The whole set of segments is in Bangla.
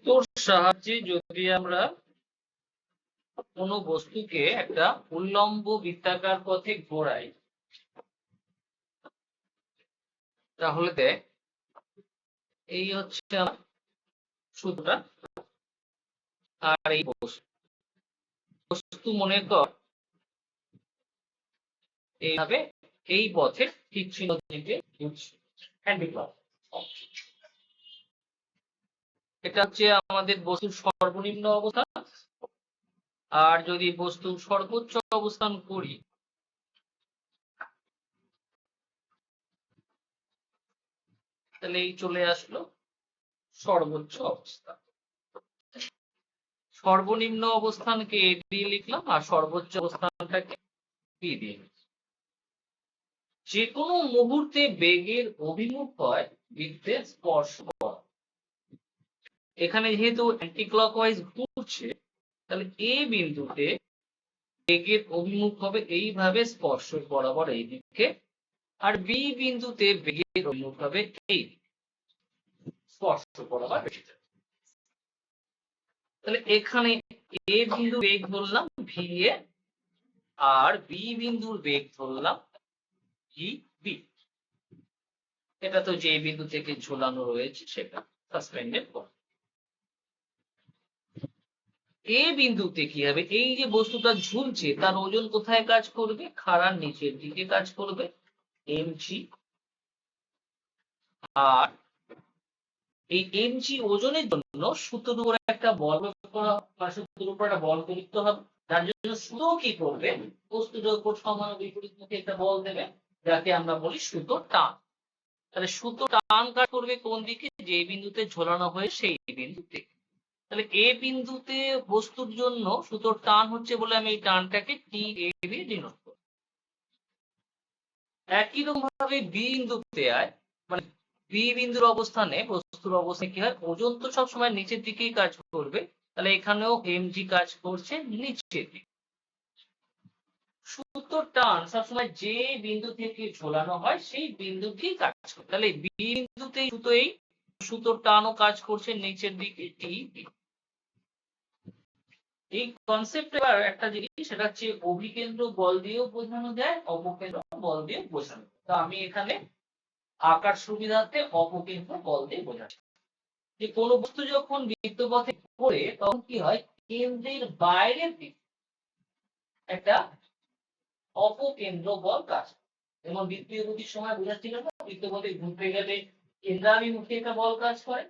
সুতোর সাহায্যে যদি আমরা কোনো বস্তুকে একটা উল্লম্ব বৃত্তাকার পথে ঘোরাই, তাহলে দেখ এই হচ্ছে আমার সুতোটা, আর এই বস্তু মনে কর এইভাবে এই পথে ঠিক চিহ্ন দিকে ঘুরছে। এটা হচ্ছে আমাদের বস্তুর সর্বনিম্ন অবস্থান। আর যদি বস্তুর সর্বোচ্চ অবস্থান করি, তাহলে এই চলে আসলো সর্বোচ্চ অবস্থান। সর্বনিম্ন অবস্থানকে এ দিয়ে লিখলাম আর সর্বোচ্চ অবস্থানটাকে বি দিয়ে লিখলাম। যে কোনো মুহূর্তে বেগের অভিমুখ হয় বৃত্তের স্পর্শ বরাবর। এখানে যেহেতু অ্যান্টি ক্লকওয়াইজ ঘুরছে, তাহলে এ বিন্দুতে বেগের অভিমুখ হবে এইভাবে স্পর্শ বরাবর এই দিকে, আর বি বিন্দুতে বেগের অভিমুখ হবে এই স্পর্শ বরাবর। তাহলে এখানে এ বিন্দু বেগ ধরলাম ভি এ, আর বি বিন্দুর বেগ ধরলাম ভি বি। এটা তো যে বিন্দু থেকে ঝোলানো রয়েছে সেটা সাসপেন্ডেড পয়েন্ট। এ বিন্দুতে কি হবে, এই যে বস্তুটা ঝুলছে তার ওজন কোথায় কাজ করবে, খাড়ার নিচের দিকে কাজ করবে mg। আর এই mg ওজনের জন্য সুতোর উপর একটা বল করা, সুতোর উপর একটা বল প্রযুক্ত হবে, যার জন্য সুতো কি করবে, বস্তুটার উপর সমান বিপরীত মুখে একটা বল দেবে, যাকে আমরা বলি সুতো টান। তাহলে সুতো টান কাজ করবে কোন দিকে, যে বিন্দুতে ঝোলানো হয়ে সেই বিন্দুতে। তাহলে এ বিন্দুতে বস্তুর জন্য সুতোর টান হচ্ছে বলে আমি এই টানটাকে টি এ দিয়ে ডিনোট করব। একই রকম ভাবে বি বিন্দুতে মানে বি বিন্দুর অবস্থানে বস্তুর অবস্থানে কি হয়, ওজন তো সবসময় নিচের দিকেই কাজ করবে, তাহলে এখানেও mg কাজ করছে নিচের দিকে। সুতোর টান সবসময় যে বিন্দু থেকে ঝোলানো হয় সেই বিন্দুতেই কাজ করে, তাহলে বি বিন্দুতেই সুতোর টানও কাজ করছে নিচের দিকে টি। এই কনসেপ্ট এবার একটা জিনিস, সেটা হচ্ছে অভিকেন্দ্র বল দিয়েও বোঝানো যায়, অপকেন্দ্র বল দিয়ে বোঝানো যায়। তো আমি এখানে আকার সুবিধার্থে অপকেন্দ্র বল দিয়ে বোঝাচ্ছি। যে কোনো বস্তু যখন বৃত্তপথে ঘোরে তখন কি হয়, কেন্দ্রের বাইরের দিকে একটা অপকেন্দ্র বল কাজ করে। যেমন বৃত্তীয় গতির সময় বোঝাচ্ছিল না, বৃত্তপথে ঘুরতে গেলে কেন্দ্রাভিমুখী একটা বল কাজ করে,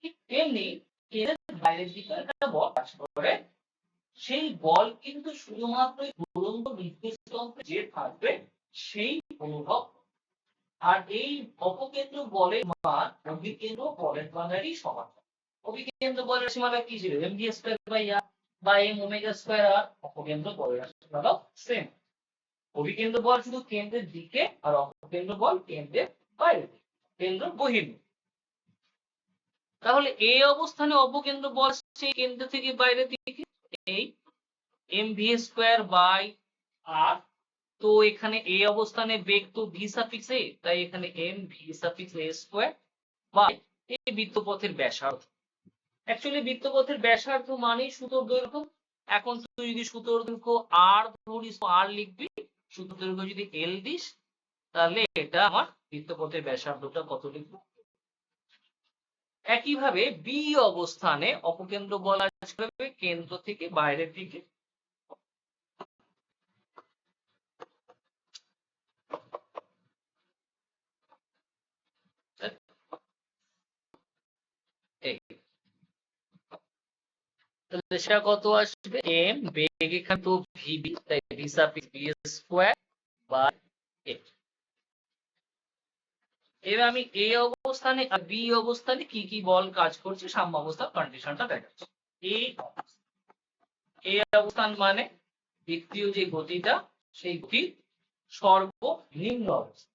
ঠিক তেমনি কেন্দ্রের বাইরের দিকে একটা বল কাজ করে। সেই বল কিন্তু শুধুমাত্র উলম্ব নির্দেশাঙ্কে যে থাকবে সেই অনুভব। আর এই অপকেন্দ্র বলের মান অভিকেন্দ্র বলের মানেরই সমান। অভিকেন্দ্র বলের সীমাটা কি ছিল, mg স্কয়ার বাই r বা m ওমেগা স্কয়ার r। অপকেন্দ্র বলের সীমাটা সেম। অভিকেন্দ্র বল শুধু কেন্দ্রের দিকে, আর অপকেন্দ্র বল কেন্দ্রের বাইরে, কেন্দ্র বহির্মুখী। তাহলে এই অবস্থানে অপকেন্দ্র বল সেই কেন্দ্র থেকে বাইরের দিকে এই mv স্কয়ার বাই r। তো এখানে এই অবস্থানে বেগ তো v সাফিক্স a, তাই এখানে mv suffix a square by এই বৃত্তপথের ব্যাসার্ধ। অ্যাকচুয়ালি বৃত্তপথের ব্যাসার্ধ মানেই সুতোর দৈর্ঘ্য। এখন তুই যদি সুতোর দৈর্ঘ্য r ধরিস তো r লিখবি, সুতোর দৈর্ঘ্য যদি l দিস তাহলে এটা আমার বৃত্তপথের ব্যাসার্ধটা কত লিখব। একইভাবে বি অবস্থানে অপকেন্দ্র বল কাজ করবে কেন্দ্র থেকে বাইরের দিকে। তাহলে সেটা কত আসবে, m বেগ এখানে তো vb, তাই v suffix b square by a। এবার আমি এ অবস্থানে আর বি অবস্থানে কি কি বল কাজ করছে সাম্য অবস্থার কন্ডিশনটা দেখাচ্ছি। এ অবস্থান মানে বৃত্তীয় যে গতিটা, সেই গতির সর্বনিম্ন অবস্থা।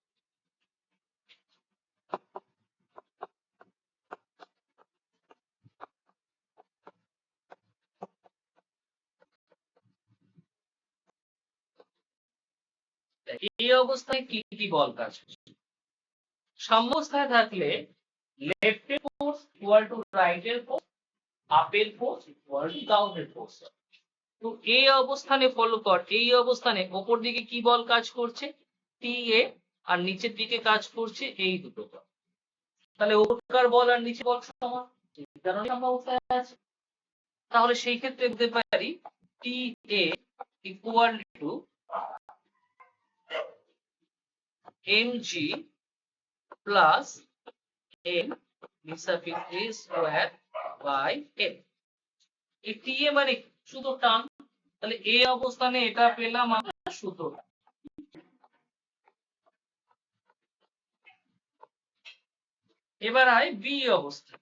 এই অবস্থায় কি কি বল কাজ করছে, সাম্য অবস্থায় থাকলে লেফট এর ফোর্স ইকুয়াল টু রাইট এর ফোর্স, আপের ফোর্স ইকুয়াল টু ডাউনের ফোর্স। তো এই অবস্থানে ফলো কর, এই অবস্থানে উপর দিকে কি বল কাজ করছে, টি এ, আর নিচের দিকে কাজ করছে এই দুটো বল। তাহলে উপরকার বল আর নিচে বল সমান, এই কারণে আমরা অবস্থায় আছে। তাহলে সেই ক্ষেত্রে বলতে পারি T A equal to mg plus m square by m। এই টি এ মানে শুধু টান, তাহলে এই অবস্থানে এটা পেলাম আমরা সূত্র। এবার হয় বি অবস্থা।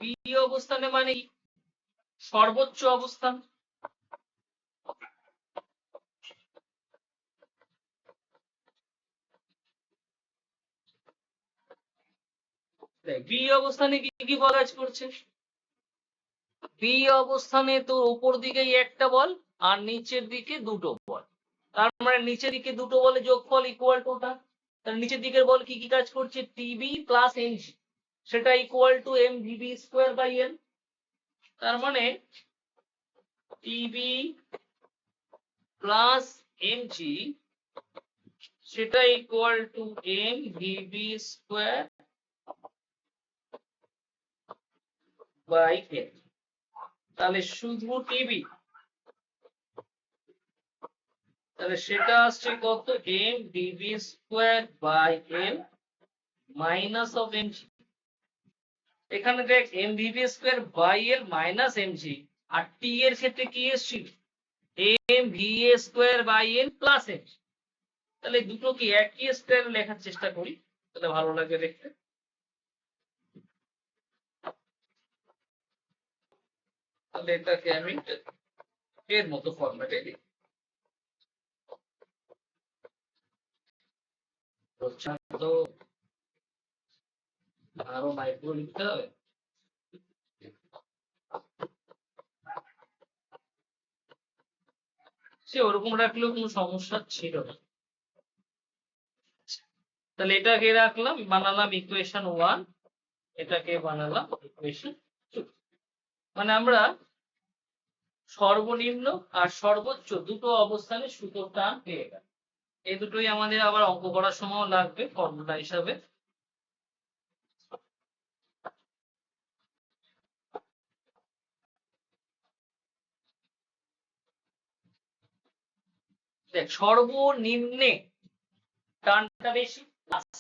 বি অবস্থানে মানে সর্বোচ্চ অবস্থান। বি অবস্থানে কি কি বল কাজ করছে, বি অবস্থানে তো উপর দিকে একটা বল আর নিচের দিকে দুটো বল, তার মানে নিচের দিকে দুটো বলে যোগফল ইকুয়াল টু ওটা। তার নিচের দিকের বল কি কি কাজ করছে, টিবি প্লাস এমজি, সেটা equal to M VB square by L. তার মানে টিবি প্লাস এমজি সেটা equal to M VB square by L. তাহলে শুধু টিবি, তাহলে সেটা আসছে কত, M DB square by L minus of MG. এখানে দেখ M VB square by L minus MG, আর টি এর ক্ষেত্রে কি এসেছিল M V A square by L plus MG. তাহলে দুটো কি একই স্কোয়ার লেখার চেষ্টা করি, তাহলে ভালো লাগবে দেখতে। তাহলে এটাকে আমি এর মতো ফরম্যাটে লিখি। তো আরো মাইক্রো লিখতে হবে। সে ওরকম রাখলেও কোনো সমস্যা ছিল না। তাহলে এটাকে রাখলাম, বানালাম ইকুয়েশন 1, এটাকে বানালাম ইকুয়েশন 2। মানে আমরা সর্বনিম্ন আর সর্বোচ্চ দুটো অবস্থানে সূত্র টান পেয়ে গেল। এই দুটোই আমাদের আবার অঙ্ক করার সময় লাগবে ফর্মুলা হিসাবে। দেখ সর্বনিম্নে টানটা বেশি প্লাস,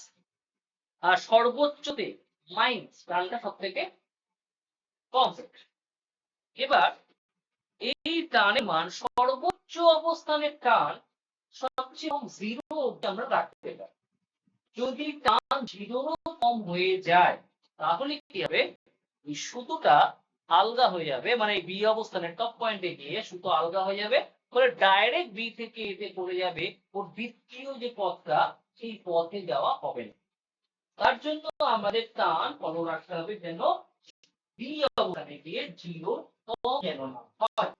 আর সর্বোচ্চতে মাইনাস, টানটা সব থেকে কম। এবার এই টানের মান সর্বোচ্চ অবস্থানের টান সবচেয়ে কম জিরো অব্দি আমরা রাখতে পারি। যদি টান জিরোরও কম হয়ে যায় তাহলে কি হবে, এই সুতোটা আলগা হয়ে যাবে, মানে বি অবস্থানের টপ পয়েন্টে গিয়ে সুতো আলগা হয়ে যাবে, ফলে ডাইরেক্ট বি থেকে এতে করে যাবে ওর দ্বিতীয় যে পথটা সেই পথে যাওয়া হবে না। তার জন্য আমাদের টান ফলো রাখতে হবে যেন বি অবস্থানে গিয়ে জিরো কম যেন না হয়।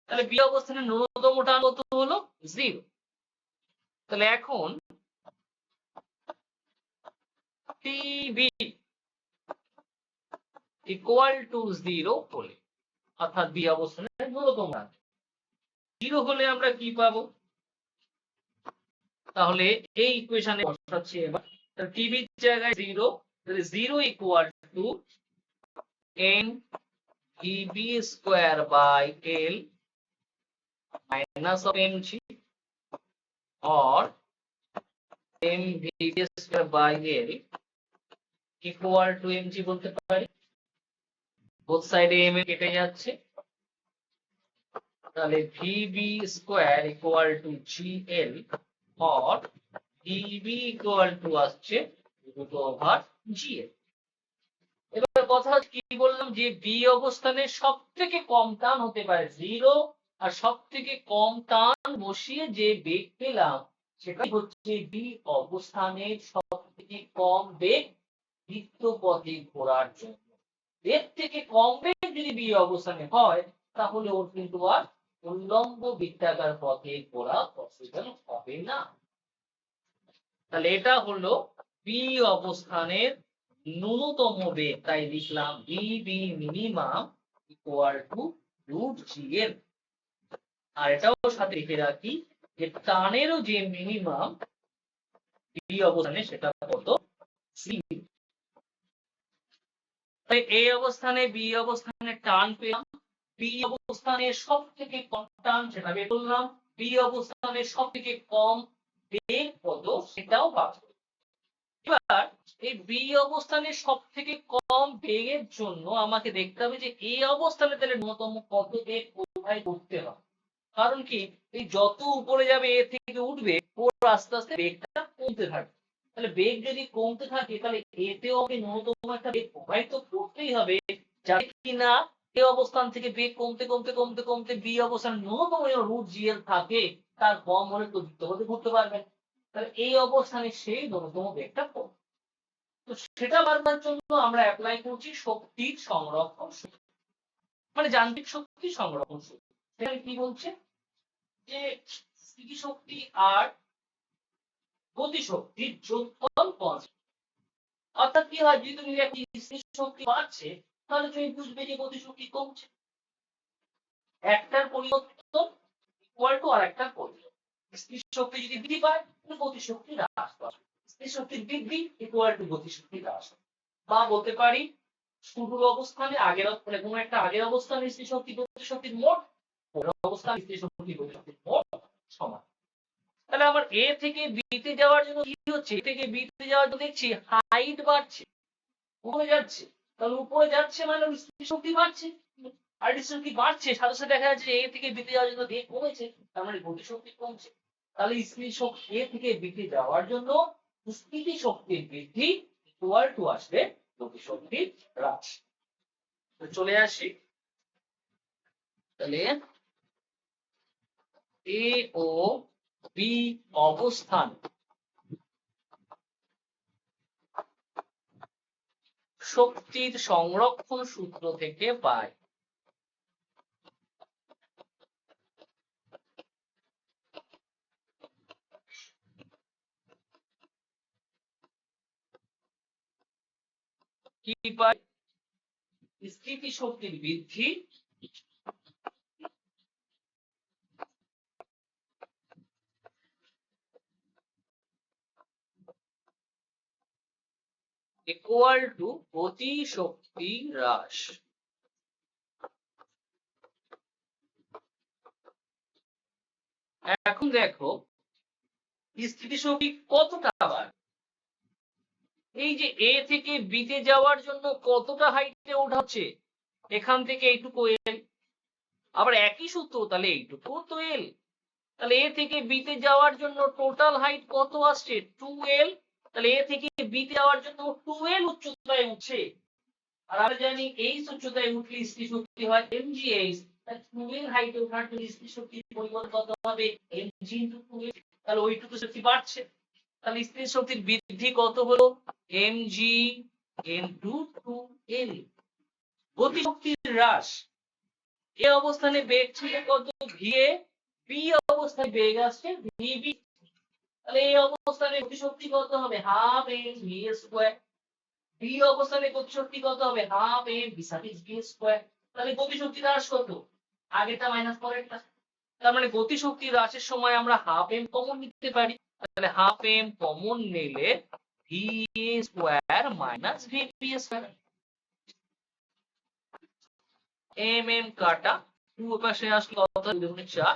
তাহলে বি অবস্থানের ন্যূনতম টান কত হলো, জিরো। তাহলে এখন টিবি ইকুয়াল টু জিরো হলে, অর্থাৎ বি অবস্থানের ন্যূনতম মান জিরো হলে আমরা কি পাবো, তাহলে এই ইকুয়েশনে বসাচ্ছি এবার। তাহলে টিবি এর জায়গায় জিরো, তাহলে zero equal to M VB square by L minus of m g, or m VB square by l equal to m g বলতে পারি। বোথ সাইডে এম এ কেটে যাচ্ছে, তাহলে v b square equal to g l, or d b equal to আসছে রুট ওভার জি এল। এবার কথা কি বললাম, যে বি অবস্থানে সব থেকে কম টান হতে পারে জিরো, আর সব থেকে কম টান বসিয়ে যে বেগ পেলাম সেটা হচ্ছে বি অবস্থানের সব থেকে কম বেগ বৃত্ত পথে ঘোরার জন্য। এর থেকে কম বেগ যদি বি অবস্থানে হয় তাহলে ওর কিন্তু আর উল্লম্ব বৃত্তাকার পথে ঘোরা পসিবল হবে না। তাহলে এটা হলো বি অবস্থানের ন্যূনতম বেগ, তাই লিখলাম V minimum equal to root G এর। আর এটাও সাথে লিখে রাখি যে টানেরও যে মিনিমাম বি অবস্থানে সেটা কত, সি। তাই এই অবস্থানে বি অবস্থানে টান পেলাম, বি অবস্থানে সব থেকে কম টান সেটা বের করলাম, বি অবস্থানে সব থেকে কম বেগ কত সেটাও পাবো। এবার এই বি অবস্থানে সব থেকে কম বেগের জন্য আমাকে দেখতে হবে যে এই অবস্থানে তাহলে ন্যূনতম কত বেগ কোথায় করতে হবে। কারণ কি, এই যত উপরে যাবে এ থেকে উঠবে ওর আস্তে আস্তে বেগটা কমতে থাকবে। তাহলে বেগ যদি কমতে থাকে তাহলে এতেও আমাকে ন্যূনতম একটা বেগ প্রোভাইড তো করতেই হবে, যাতে কিনা এই অবস্থান থেকে বেগ কমতে কমতে কমতে কমতে বি অবস্থান ন্যূনতম রুট জি এল থাকে, তার কম হলে তো দ্রুতগতি ঘুরতে পারবে। তাহলে এই অবস্থানে সেই ন্যূনতম বেগটা কম। তো সেটা বারবার জন্য আমরা অ্যাপ্লাই করছি শক্তির সংরক্ষণ সূত্র, মানে যান্ত্রিক শক্তি সংরক্ষণ সূত্র। সেখানে কি বলছে যে স্থিতিশক্তি আর গতিশক্তির যোগফল কনস্ট্যান্ট। অর্থাৎ কি হয়, যদি তুমি একটা স্থিতিশক্তি বাড়ছে তাহলে তুমি বুঝবে যে গতিশক্তি কমছে। একটার পরিবর্তন ইকুয়াল টু আরেকটার পরিবর্তন। স্থিতিশক্তি যদি বৃদ্ধি পায় তাহলে গতিশক্তি হ্রাস পায়, স্থিতিশক্তির বৃদ্ধি ইকুয়াল টু গতিশক্তি হ্রাস। বা বলতে পারি শুরুর অবস্থানে আগের মানে কোনো একটা আগের অবস্থানে স্থিতিশক্তি গতিশক্তির মোট, পরের অবস্থানে স্থিতিশক্তি গতিশক্তির মোট সমান। তাহলে আমার এ থেকে বি তে যাওয়ার জন্য কি হচ্ছে, এ থেকে বি তে যাওয়ার জন্য দেখছি হাইট বাড়ছে, উপরে যাচ্ছে। তাহলে উপরে যাচ্ছে মানে স্থিতিশক্তি বাড়ছে, আর স্থিতিশক্তি বাড়ছে সাথে সাথে দেখা যাচ্ছে এ থেকে বি তে যাওয়ার জন্য বেগ কমেছে, তার মানে গতিশক্তি কমছে। তাহলে স্থিতিশক্তি এ থেকে বি তে যাওয়ার জন্য স্থিতিশক্তির বৃদ্ধি ইকুয়াল টু আসবে গতিশক্তির হ্রাস। তো চলে আসি তাহলে এ ও বি অবস্থান শক্তির সংরক্ষণ সূত্র থেকে পাই। কি পাই, স্থিতিশক্তির বৃদ্ধি ইকুয়াল টু গতিশক্তি হ্রাস। এখন দেখো স্থিতিশক্তি কতটা বাড়ে, এই যে এ থেকে বি তে যাওয়ার জন্য কতটা হাইটে ওঠাচ্ছে, এখান থেকে এইটুকু এল, আবার একই সূত্র তাহলে এইটুকু তো এল। তাহলে এ থেকে বি তে যাওয়ার জন্য টোটাল হাইট কত আসছে 2l। তাহলে এ থেকে বি তে যাওয়ার জন্য 2l উচ্চতায় উঠছে। আর আমরা জানি এই উচ্চতায় উঠলে স্থিতিশক্তি হয় mgh। তাহলে 2l হাইটে ওঠার জন্য স্থিতিশক্তির পরিমাণ কত হবে mg * 2l। তাহলে ওইটুকু শক্তি বাড়ছে, তাহলে স্থিতিশক্তির বৃদ্ধি কত হলো mg * 2l। গতিশক্তির হ্রাস, এ অবস্থানে বেগ ছিল কত va, বি অবস্থায় বেগ আসছে vb। তাহলে এই অবস্থানে গতিশক্তি কত হবে half m v square, b অবস্থানে গতিশক্তি কত হবে half m v suffix v square. তাহলে গতিশক্তি হ্রাস কত, আগেরটা মাইনাস পরেরটা। তার মানে গতিশক্তি হ্রাসের সময় আমরা হাফ এম কমন নিতে পারি, তাহলে হাফ এম কমন নিলে v square minus v square. M m কাটা, টু পাশে আসলে কত 4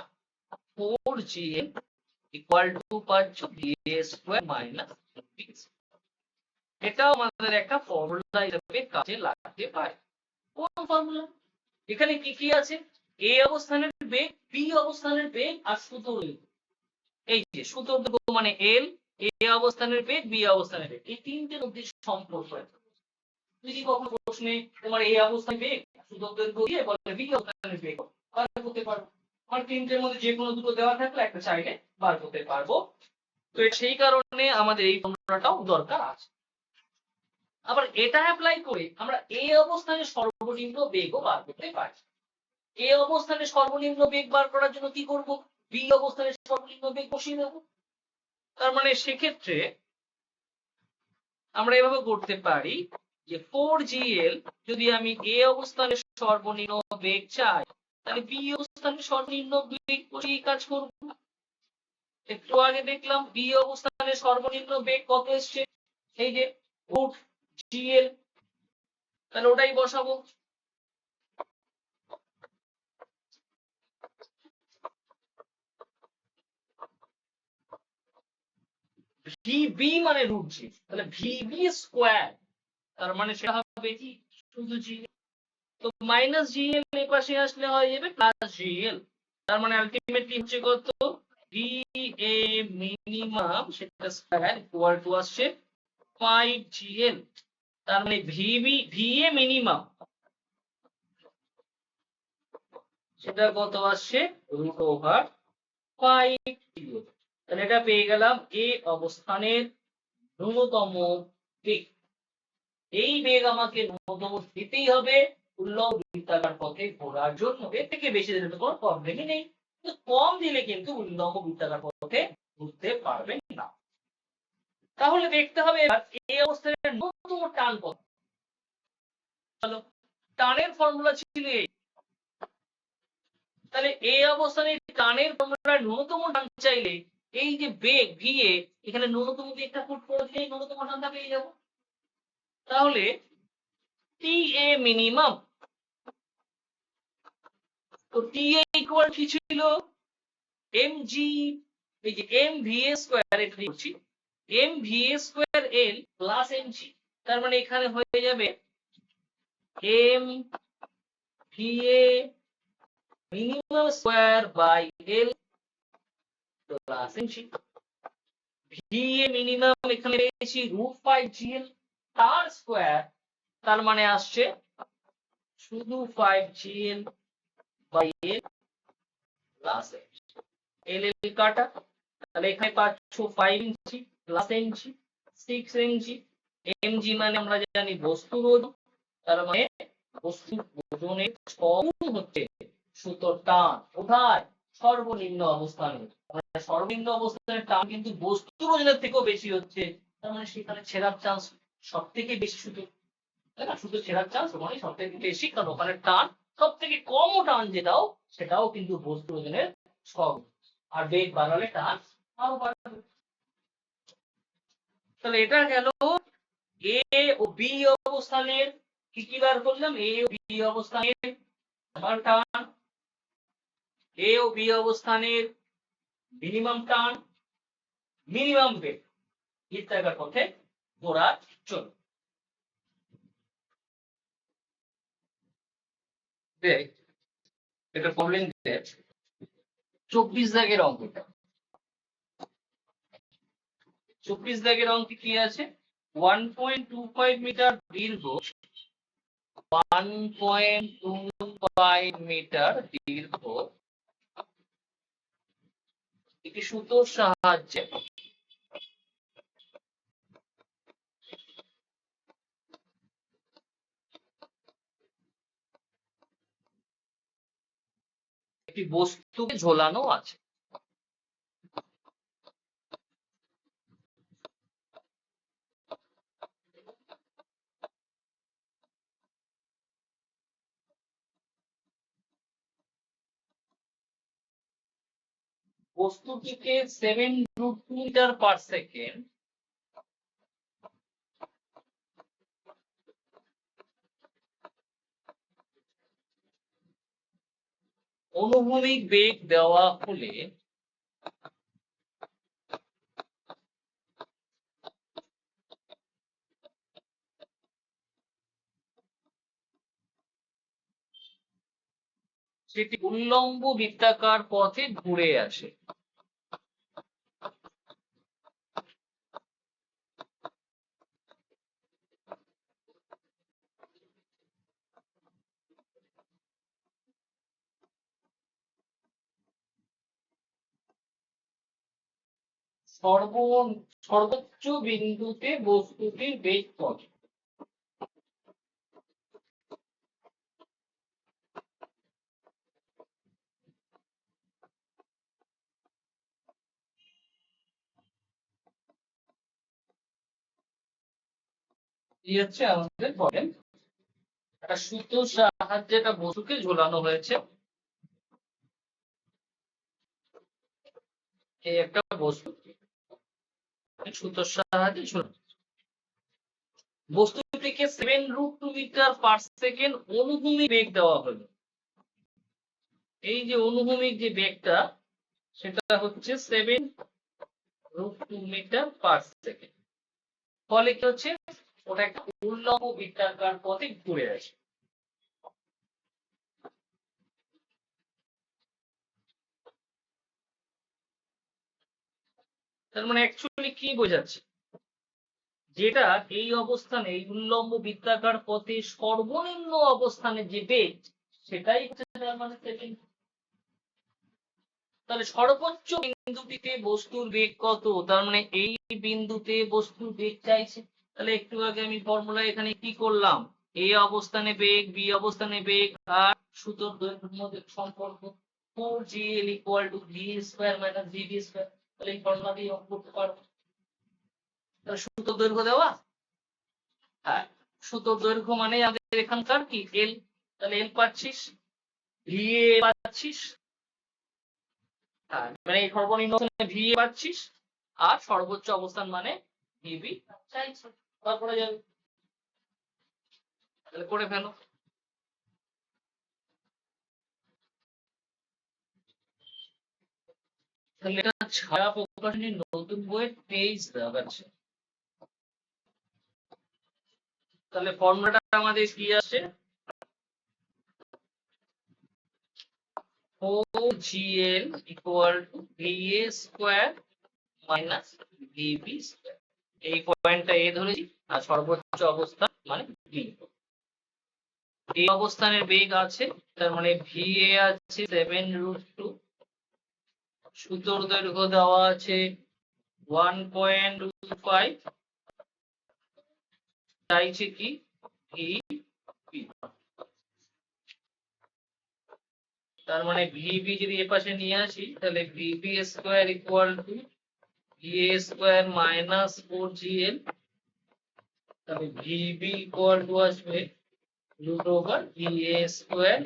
4gm ইকুয়াল টু পাচ্ছ ভি স্কয়ার মাইনাস ভি। এটাও আমাদের একটা ফর্মুলা হিসেবে কাজে লাগতে পারে। কোন ফর্মুলা, এখানে কি কি আছে, এ অবস্থানের বেগ, বি অবস্থানের বেগ আর সূত্র। এই যে সূত্র মানে এল, এ অবস্থানের বেগ বি অবস্থানের বেগ, এই তিনটের মধ্যে সম্পর্ক আছে। যদি কখনো প্রশ্নে তোমার এই অবস্থায় বেগ সূত্র দিয়ে বলে বি অবস্থানের বেগ বার করতে পারো, আমার তিনটের মধ্যে যে কোনো দুটো দেওয়া থাকলে একটা চাইলে বার করতে পারবো। তো সেই কারণে আমাদের এই ফর্মুলাটাও দরকার আছে। আবার এটা অ্যাপ্লাই করে আমরা এই অবস্থানে সর্বনিম্ন বেগও বার করতে পারি। এই অবস্থানে সর্বনিম্ন বেগ বার করার জন্য কি করব, বি অবস্থানে সর্বনিম্ন বেগ বসিয়ে দেব। তার মানে সেক্ষেত্রে আমরা এভাবে করতে পারি যে 4gl যদি আমি এ অবস্থানে সর্বনিম্ন বেগ চাই, তাহলে বি অবস্থানে সর্বনিম্ন বেগ বসিয়ে কাজ করব। একটু আগে দেখলাম বি অবস্থানে সর্বনিম্ন বেগ কত এসছে, এই যে √gl, তাহলে ওটাই বসাবো। ভিবি মানে √g, তাহলে ভিবি স্কোয়ার, তার মানে সেটা হবে কি শুধু জি, তো মাইনাস জিএল এই পাশে আসলে হয়ে যাবে প্লাস জিএল, তার মানে আলটিমেটলি হচ্ছে কত, ভি এ মিনিমাম সেটা স্কয়ার ইকুয়াল টু আসছে 5gl, তার মানে ভিএ মিনিমাম সেটা কত আসছে √5gl, তাহলে এটা পেয়ে গেলাম এ অবস্থানের ন্যূনতম বেগ। এই বেগ আমাকে ন্যূনতম দিতেই হবে উল্লম্ব বৃত্তাকার পথে ঘোরার জন্য, এর থেকে বেশি দিলে তো কোনো প্রবলেমই নেই, কম দিলে কিন্তু উল্লম্ব বৃত্তাকার পথে ঘুরতে পারবেন না। তাহলে দেখতে হবে এবার এই অবস্থায় ন্যূনতম টান কত। চলো, টানের ফর্মুলা ছিল এই, তাহলে এই অবস্থানে টানের ফর্মুলা ন্যূনতম টান চাইলে এই যে বেগ ভি এ, এখানে ন্যূনতম বেগটা পুট করে দিলে ন্যূনতম টানটা পেয়ে যাব। তাহলে টি এ মিনিমাম, তো টি এ ইকুয়াল কি ছিল, এম জি, এই যে এম ভি এ স্কয়ার, এটা লিখছি m V a square l plus M g, তার মানে এখানে হয়ে যাবে m V a minimum square by L plus M g. V a minimum এখানে পেয়েছি √5gl, তার স্কয়ার, তার মানে আসছে শুধু 5gl by L plus M G, L L কাটা, তাহলে এখানে পাচ্ছ 5 ইঞ্চি প্লাস এমজি 6 ইঞ্চি। এমজি মানে আমরা জানি বস্তুর ওজন, তার মানে বস্তুর ওজনের 6 গুণ হচ্ছে সুতোর টান, কোথায়, সর্বনিম্ন অবস্থানে। সর্বনিম্ন অবস্থানের টান কিন্তু বস্তুর ওজনের থেকেও বেশি হচ্ছে, তার মানে সেখানে ছেঁড়ার চান্স সব থেকে বেশি, সুতো তাই না, সুতো ছেঁড়ার চান্স ওখানে সব থেকে বেশি, কারণ ওখানে টান সব থেকে কম টান যেটাও সেটাও কিন্তু বস্তুর ওজনের 6 গুণ, আর বেগ বাড়ালে টান আরো বাড়বে। তাহলে এটা গেল এ ও বি অবস্থানের কি কি বার করলাম, এ ও বি অবস্থানের টান, এ ও বি অবস্থানের মিনিমাম টান, মিনিমাম বেগ বৃত্তাকার পথে ঘোরার জন্য। দেখ এটা প্রবলেম দেখ 24 দাগের অঙ্কটা, 24 দাগের অঙ্কে কি আছে, 1.25 মিটার দীর্ঘ, 1.25 মিটার দীর্ঘ একটি সুতোর সাহায্যে একটি বস্তুকে ঝোলানো আছে। বস্তুটিকে 7√2 মিটার পার সেকেন্ড অনুভূমিক বেগ দেওয়া হলে সেটি উল্লম্ব বৃত্তাকার পথে ঘুরে আসে। সর্বোচ্চ বিন্দুতে বস্তুটির বেগ কত। এই হচ্ছে আমাদের প্রবলেম। একটা সুতোর সাহায্যে একটা বস্তুকে ঝোলানো হয়েছে। এই একটা বস্তু সুতোর সাহায্যে ঝোলানো, বস্তুটিকে 7√2 মিটার পার সেকেন্ড অনুভূমিক বেগ দেওয়া হলো। এই যে অনুভূমিক যে বেগটা সেটা হচ্ছে 7√2 মিটার পার সেকেন্ড। ফলে কি হচ্ছে, ওটা একটা উল্লম্ব বৃত্তাকার পথে ঘুরে আসে। তার মানে অ্যাকচুয়ালি কি বোঝাচ্ছে, যেটা এই অবস্থানে এই উল্লম্ব বৃত্তাকার পথে সর্বনিম্ন অবস্থানে যে বেগ সেটাই হচ্ছে তার মানে 7। তাহলে সর্বোচ্চ বিন্দুটিতে বস্তুর বেগ কত, তার মানে এই বিন্দুতে বস্তুর বেগ চাইছে। তাহলে একটু আগে আমি ফর্মুলা এখানে কি করলাম, এ অবস্থানে বেগ, বি অবস্থানে বেগ আর সুতোর দৈর্ঘ্যের মধ্যে সম্পর্ক 4gl = v² - gv²। তাহলে এই ফর্মুলা দিয়ে অঙ্ক করতে পারবো। তাহলে সুতোর দৈর্ঘ্য দেওয়া, হ্যাঁ সুতোর দৈর্ঘ্য মানে আমাদের এখানকার কি এল, তাহলে এল পাচ্ছিস, ভিএ পাচ্ছিস, হ্যাঁ মানে এই সর্বনিম্ন ভিএ পাচ্ছিস আর সর্বোচ্চ অবস্থান মানে ভিবি চাইছে। তারপরে যাবে, তাহলে করে ফেলো। তাহলে এটা ছায়া প্রকাশনীর নতুন বইয়ের পেজ দেখাচ্ছে। তাহলে ফর্মুলাটা আমাদের কি আসছে, 4gl = va² - vb²। এই পয়েন্টটা এ ধরেছি আর সর্বোচ্চ অবস্থান মানে বি। এই অবস্থানের বেগ আছে, তার মানে ভিএ আছে 7√2, সুতোর দৈর্ঘ্য দেওয়া আছে 1.25, চাইছে কি ভিবি। তার মানে ভিবি যদি এ পাশে নিয়ে আসি তাহলে vb² = va² - 4gl। তাহলে ভিবি আসবে √va² - 4gl।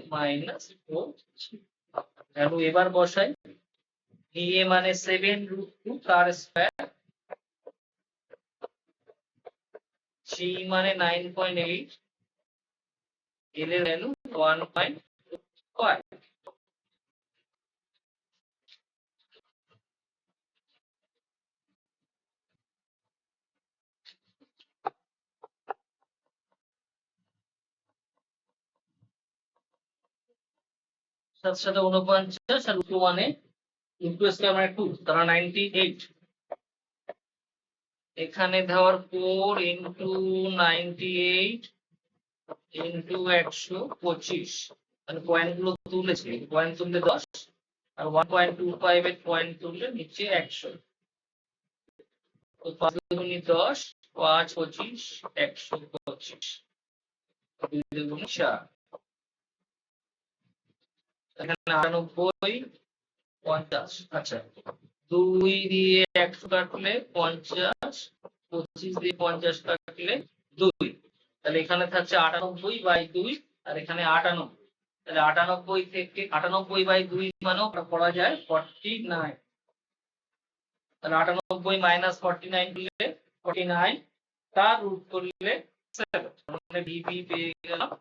ভ্যালু এবার বসাই, ভিএ মানে 7√2 তার স্কয়ার, জি মানে 9.8, এল এর ভ্যালু 1.5। সাথে সাথে 49 আর 2 মানে ইনটু স্কয়ার মানে 2, তারা 98। এখানে দেওয়ার 4 ইনটু 98 ইনটু 125, মানে পয়েন্ট গুলো তুলেছে, পয়েন্ট তুললে 10 আর 1.25 এর পয়েন্ট তুললে নিচে 100। তো 5 দুগুণে 10, 5 25 125, 2 দুগুণে 4। এখানে 98 50, আচ্ছা 2 দিয়ে 100 কাটলে 50, 25 দিয়ে 50 কাটলে 2, তাহলে এখানে থাকছে 98/2 আর এখানে 98। তাহলে 98 থেকে 98/2 মানেও পড়া যায় 49। তাহলে 98 - 49 দিলে 49, তার রুট করলে 7, মানে ভিবি পেয়ে গেলাম।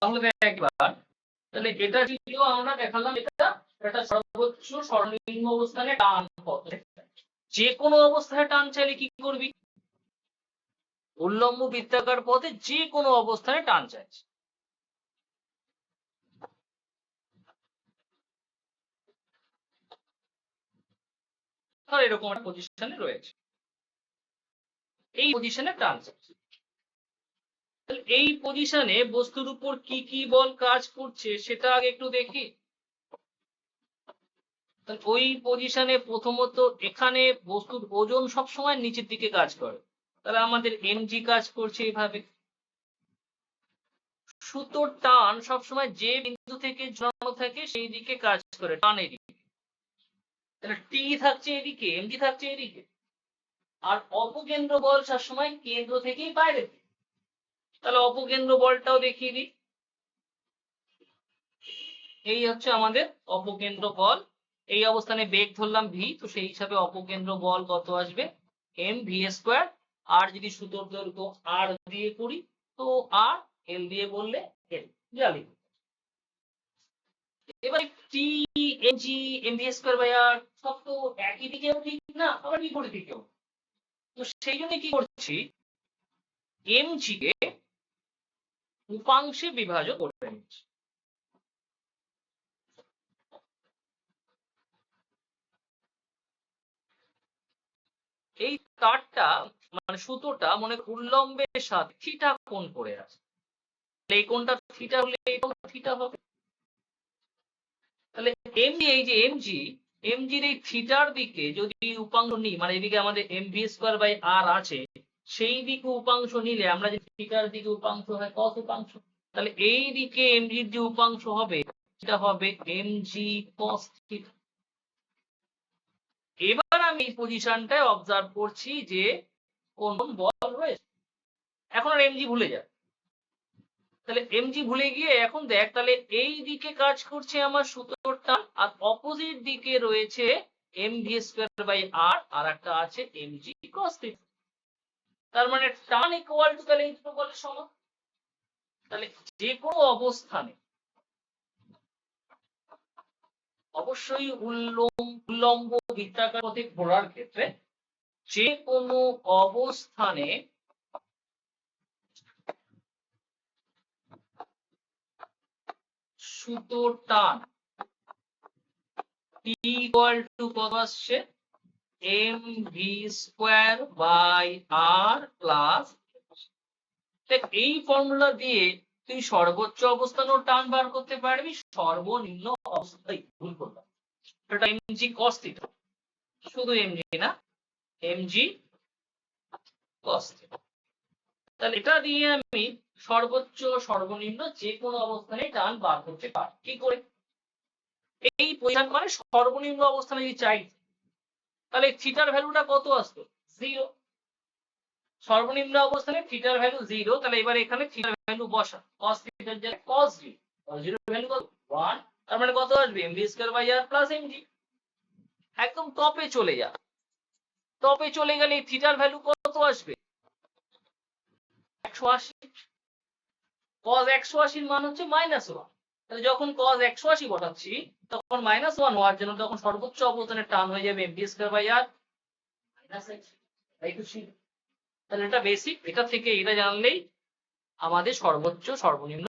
তাহলে একবার, তাহলে এটা ছিল আমরা দেখালাম এটা সর্বোচ্চ সর্বনিম্ন অবস্থানে টান পথ। যে কোনো অবস্থায় টান চাইলে কি করবি, উল্লম্ব বৃত্তাকার পথে যে কোনো অবস্থানে টান চাইছে। ধর এরকম একটা পজিশনে রয়েছে, এই পজিশনে টান চাইছে। এই পজিশনে বস্তুর উপর কি কি বল কাজ করছে সেটা আগে একটু দেখি। ওই পজিশনে প্রথমত এখানে বস্তুর ওজন সবসময় নিচের দিকে কাজ করে, তাহলে আমাদের এমজি কাজ করছে এইভাবে। সুতোর টান সবসময় যে বিন্দু থেকে ঝোলানো থাকে সেই দিকে কাজ করে টান এদিকে, তাহলে টি থাকছে এদিকে, এমজি থাকছে এদিকে, আর অপকেন্দ্র বল সবসময় কেন্দ্র থেকেই বাইরে। তাহলে অপকেন্দ্র বলটাও দেখিয়ে দিই। এই হচ্ছে আমাদের অপকেন্দ্র বল, এই অবস্থানে বেগ ধরলাম ভি, তো সেই হিসাবে অপকেন্দ্র বল কত আসবে, এম ভি স্কোয়ার। আর যদি সুতোর দৈর্ঘ্য আর দিয়ে করি তো আর, এল দিয়ে বললে এল, জানি। এবার T M G M V square by R সব তো একই দিকেও ঠিক না, আবার বিপরীত দিকেও। তো সেই জন্য কি করছি, এম জি কে উপাংশে বিভাজন করে নিচ্ছি। এই তারটা মানে সুতোটা মনে উল্লম্বের সাথে থিটা কোণ করে আছে, এই কোণটা থিটা হলে এই কোণটা থিটা হবে। তাহলে এমজি, এই যে এমজির এই থিটার দিকে যদি উপাংশ নিই, মানে এদিকে আমাদের এম ভি স্কোয়ার বাই আর আছে, সেই দিকে উপাংশ নিলে আমরা যে থিটার দিকে উপাংশ হয় কস উপাংশ, তাহলে এই দিকে এমজির যে উপাংশ হবে সেটা হবে এমজি কস থিটা। এবার আমি এই পজিশনটায় অবজার্ভ করছি যে কোন বল রয়েছে। এখন আর এমজি ভুলে যায়, তাহলে এমজি ভুলে গিয়ে এখন দেখ, তাহলে এই দিকে কাজ করছে আমার সুতোরটা, আর অপোজিট দিকে রয়েছে এম ভি স্কোয়ার বাই আর, আর একটা আছে এমজি কস থিটা। তার মানে টান ইকুয়াল টু তাহলে এই দুটো বলের সমান। তাহলে যে কোনো অবস্থানে অবশ্যই উল্লম্ব বৃত্তাকার পথে ঘোরার ক্ষেত্রে যে কোনো অবস্থানে সুতোর টান টি ইকুয়াল টু কত আসছে, m V square by r plus. এই ফর্মুলা দিয়ে তুই সর্বোচ্চ অবস্থানও টান বার করতে পারবি, সর্বনিম্ন অবস্থায় ভুল করলাম, এটা এমজি কস থিটা, শুধু এমজি না, এমজি কস থিটা। তাহলে এটা দিয়ে আমি সর্বোচ্চ সর্বনিম্ন যে কোনো অবস্থানে টান বার করতে পারি। কি করে, এই পজিশন মানে সর্বনিম্ন অবস্থানে যদি চাই, তাহলে থিটার ভ্যালুটা কত আসতো, 0। সর্বনিম্ন অবস্থানে থিটার ভ্যালু 0, তাহলে এবার এখানে থিটার ভ্যালু বসা, cos থিটার জায়গায় cos 0, cos 0 এর ভ্যালু কত 1, তার মানে কত আসবে mv square by r plus mg। একদম টপে চলে যা, টপে চলে গেলে থিটার ভ্যালু কত আসবে 180, cos 180 এর মান হচ্ছে -1, তাহলে যখন cos 180 বসাচ্ছি তখন -1 হওয়ার জন্য তখন সর্বোচ্চ অবস্থানে টান হয়ে যাবে mv square by r -x, তাই তো ছিল। তাহলে এটা বেসিক, এটা থেকে এটা জানলেই আমাদের সর্বোচ্চ সর্বনিম্ন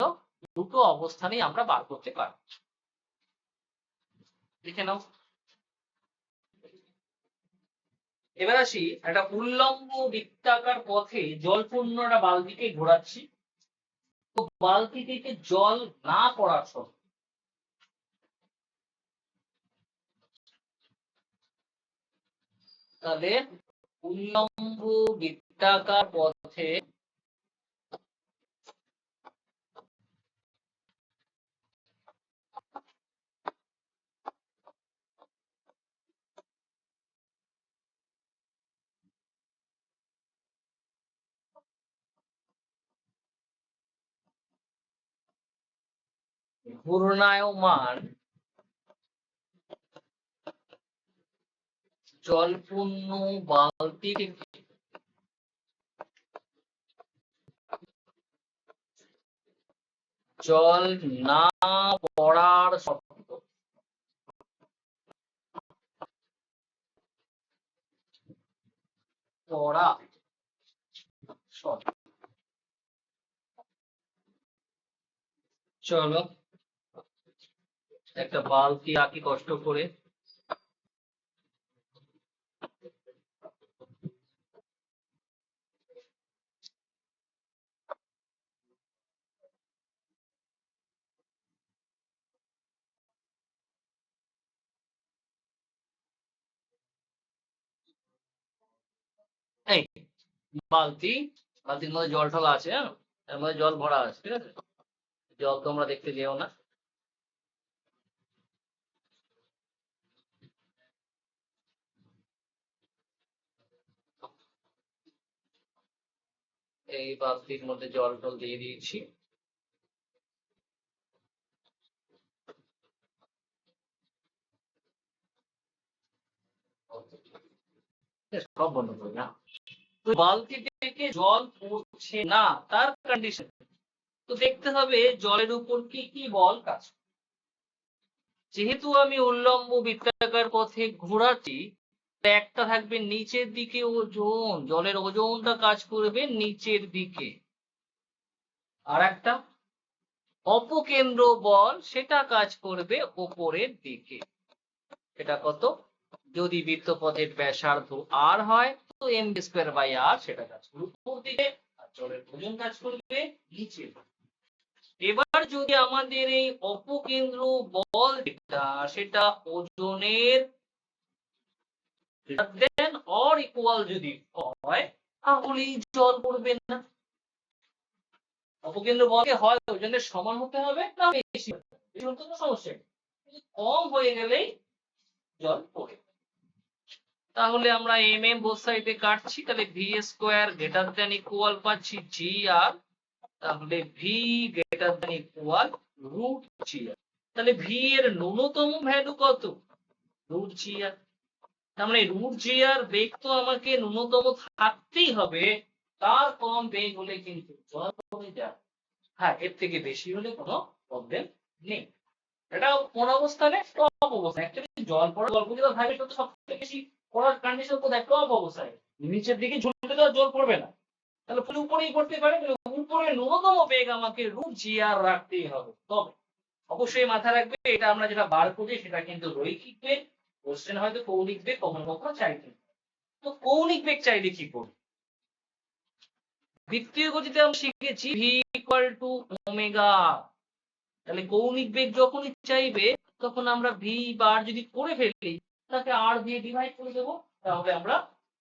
দুটো অবস্থানেই আমরা বার করতে পারব। লিখে নাও। এবার আসি, একটা উল্লম্ব বৃত্তাকার পথে জলপূর্ণ একটা বালতিকে ঘোরাচ্ছি, তো বালতি থেকে জল না পড়ার শর্ত, তাহলে উল্লম্ব বৃত্তাকার পথে ঘূর্ণায়মান জলপূর্ণ বালতি থেকে জল না পড়ার শর্ত, পড়া শর্ত। চলো একটা বালতি আঁকি কষ্ট করে। এই বালতি, বালতির মধ্যে জল টল আছে, হ্যাঁ এর মধ্যে জল ভরা আছে, ঠিক আছে, জল তোমরা দেখতে যেও না। এই বালতির মধ্যে জল টল দিয়ে দিয়েছি। সব বন্ধ করি না। তো বালতি থেকে জল পড়ছে না, তার কন্ডিশন তো দেখতে হবে জলের উপর কি কি বল কাজ করে। যেহেতু আমি উল্লম্ব বৃত্তাকার পথে ঘোরাচ্ছি, একটা থাকবে নিচের দিকে ওজন, জলের ওজনটা কাজ করবে নিচের দিকে। আর একটা অপকেন্দ্র বল, সেটা কাজ করবে উপরের দিকে। এটা কত? যদি বৃত্তপথের ব্যাসার্ধ আর হয় তো এম স্কয়ার বাই আর, সেটা কাজ করবে উপর দিকে, আর জলের ওজন কাজ করবে নিচের। এবার যদি আমাদের এই অপকেন্দ্র বল যেটা, সেটা ওজনের দেন অর ইকুয়াল যদি হয়, তাহলে জল পড়বে না। অপকেন্দ্র বলকে হয় ওজনের সমান হতে হবে না বেশি হতে হবে, এই কোনো সমস্যা নেই। কম হয়ে গেলেই জল পড়ে। তাহলে আমরা এম এম বোথ সাইডে কাটছি, তাহলে V square greater than equal পাচ্ছি জি আর, তাহলে V greater than equal root G R. তাহলে ভি এর ন্যূনতম ভ্যালু কত? Root G R. তার মানে রুট জি আর বেগ তো আমাকে ন্যূনতম থাকতেই হবে, তার কম বেগ হলে কিন্তু জল কমে যায়। হ্যাঁ, এর থেকে বেশি হলে কোনো প্রবলেম নেই। এটা কোন অবস্থানে? টপ অবস্থায়। অ্যাকচুয়ালি জল পড়া গল্প যেটা থাকে সেটা সবথেকে বেশি পড়ার কন্ডিশন কোথায়? টপ অবস্থায়। নিচের দিকে ঝুলতে তো জল পড়বে না, তাহলে পুরো উপরেই পড়তে পারে। উপরে ন্যূনতম বেগ আমাকে রুট জি আর রাখতেই হবে। তবে অবশ্যই মাথায় রাখবে, এটা আমরা যেটা বার করি সেটা কিন্তু রৈখিক বেগ। কোশ্চেন হয়তো কৌণিক বেগ কখনো কখনো চাইতে, তো কৌণিক বেগ চাইলে কি করব? বৃত্তীয় গতিতে আমরা শিখেছি ভি ইকুয়াল টু ওমেগা। তাহলে কৌণিক বেগ যখনই চাইবে, তখন আমরা ভি বার যদি করে ফেলি, তাকে আর দিয়ে ডিভাইড করে দেবো, তাহলে আমরা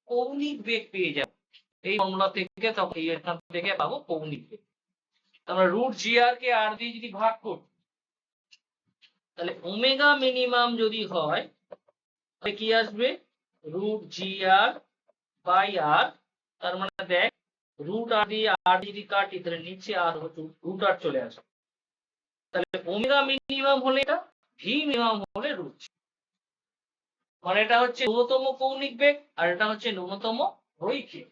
কৌণিক বেগ পেয়ে যাব। এই ফর্মুলা থেকে তখন এখান থেকে পাবো কৌণিক বেগ। আমরা রুট জি আর কে আর দিয়ে যদি ভাগ করি, তাহলে ওমেগা মিনিমাম যদি হয়, তাহলে কি আসবে? রুট জি আর বাই আর। তার মানে দেখ, রুট আর দিয়ে আর যদি কাটি, তাহলে নিচে আর রুট আর চলে আসবে। তাহলে ওমেগা মিনিমাম হলে এটা, ভি মিনিমাম হলে রুট। মানে এটা হচ্ছে ন্যূনতম কৌণিক বেগ, আর এটা হচ্ছে ন্যূনতম রৈখিক।